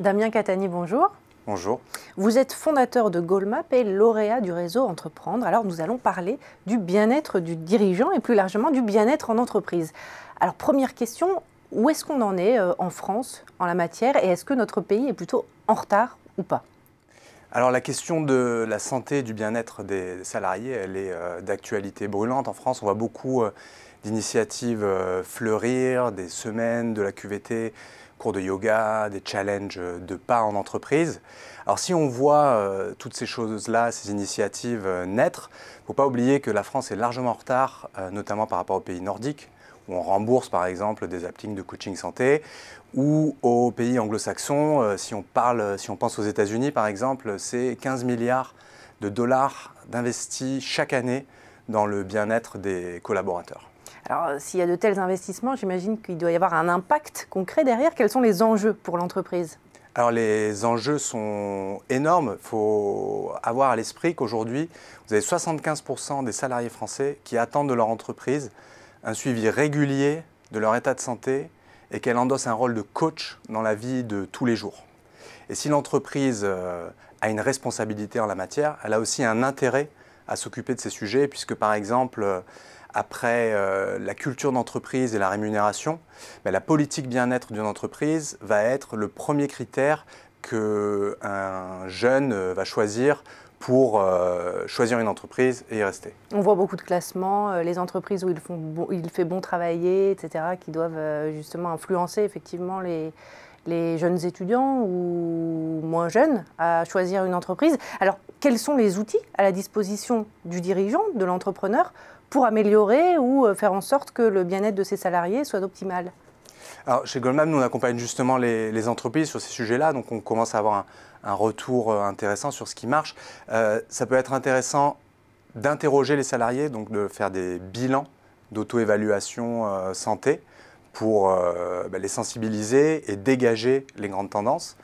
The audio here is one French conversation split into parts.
Damien Catani, bonjour. Bonjour. Vous êtes fondateur de Goalmap et lauréat du réseau Entreprendre. Alors nous allons parler du bien-être du dirigeant et plus largement du bien-être en entreprise. Alors première question, où est-ce qu'on en est en France en la matière et est-ce que notre pays est plutôt en retard ou pas? Alors la question de la santé et du bien-être des salariés, elle est d'actualité brûlante. En France, on voit beaucoup d'initiatives fleurir, des semaines de la QVT, cours de yoga, des challenges de pas en entreprise. Alors si on voit toutes ces choses-là, ces initiatives naître, il ne faut pas oublier que la France est largement en retard, notamment par rapport aux pays nordiques, où on rembourse par exemple des applications de coaching santé, ou aux pays anglo-saxons, si on pense aux États-Unis par exemple, c'est 15 milliards de dollars d'investis chaque année dans le bien-être des collaborateurs. Alors s'il y a de tels investissements, j'imagine qu'il doit y avoir un impact concret derrière. Quels sont les enjeux pour l'entreprise? Alors les enjeux sont énormes. Il faut avoir à l'esprit qu'aujourd'hui, vous avez 75% des salariés français qui attendent de leur entreprise un suivi régulier de leur état de santé et qu'elle endosse un rôle de coach dans la vie de tous les jours. Et si l'entreprise a une responsabilité en la matière, elle a aussi un intérêt à s'occuper de ces sujets, puisque par exemple, après la culture d'entreprise et la rémunération, la politique bien-être d'une entreprise va être le premier critère qu'un jeune va choisir pour choisir une entreprise et y rester. On voit beaucoup de classements, les entreprises où il fait bon travailler, etc., qui doivent justement influencer effectivement les jeunes étudiants ou moins jeunes à choisir une entreprise. Alors, quels sont les outils à la disposition du dirigeant, de l'entrepreneur, pour améliorer ou faire en sorte que le bien-être de ses salariés soit optimal? Alors, chez Goalmap, nous on accompagne justement les entreprises sur ces sujets-là, donc on commence à avoir un retour intéressant sur ce qui marche. Ça peut être intéressant d'interroger les salariés, donc de faire des bilans d'auto-évaluation santé pour les sensibiliser et dégager les grandes tendances.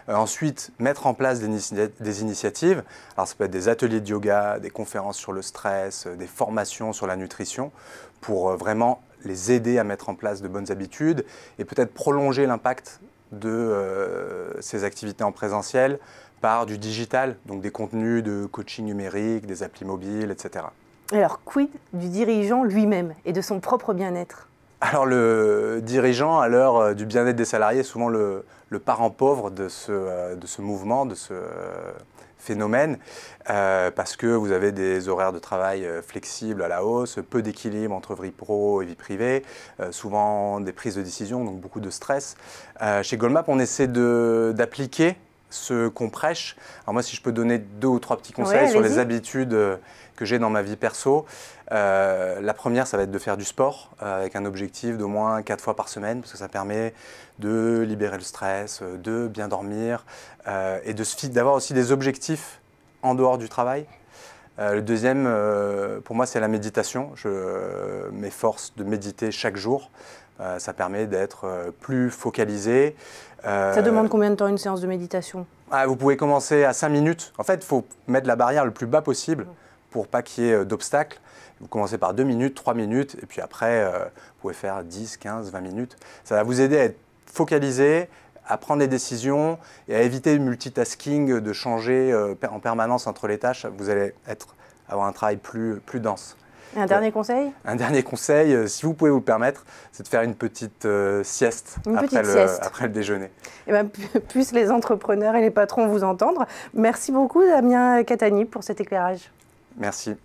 Ensuite, mettre en place des initiatives. Alors, ça peut être des ateliers de yoga, des conférences sur le stress, des formations sur la nutrition pour vraiment les aider à mettre en place de bonnes habitudes et peut-être prolonger l'impact de ces activités en présentiel par du digital, donc des contenus de coaching numérique, des applis mobiles, etc. Alors, quid du dirigeant lui-même et de son propre bien-être? Alors le dirigeant, à l'heure du bien-être des salariés, est souvent le parent pauvre de ce mouvement, de ce phénomène, parce que vous avez des horaires de travail flexibles à la hausse, peu d'équilibre entre vie pro et vie privée, souvent des prises de décision, donc beaucoup de stress. Chez Goalmap, on essaie d'appliquer ce qu'on prêche. Alors moi, si je peux donner 2 ou 3 petits conseils sur les habitudes que j'ai dans ma vie perso. La première, ça va être de faire du sport avec un objectif d'au moins 4 fois par semaine, parce que ça permet de libérer le stress, de bien dormir et d'avoir aussi des objectifs en dehors du travail. Le deuxième, pour moi, c'est la méditation. Je m'efforce de méditer chaque jour. Ça permet d'être plus focalisé. Ça demande combien de temps une séance de méditation? Vous pouvez commencer à 5 minutes. En fait, il faut mettre la barrière le plus bas possible pour pas qu'il y ait d'obstacles. Vous commencez par 2 minutes, 3 minutes, et puis après, vous pouvez faire 10, 15, 20 minutes. Ça va vous aider à être focalisé, à prendre des décisions et à éviter le multitasking, de changer en permanence entre les tâches. Vous allez avoir un travail plus dense. Et un dernier conseil? Un dernier conseil, si vous pouvez vous le permettre, c'est de faire une petite sieste après le déjeuner. Et bien, puissent les entrepreneurs et les patrons vous entendre. Merci beaucoup, Damien Catani, pour cet éclairage. Merci.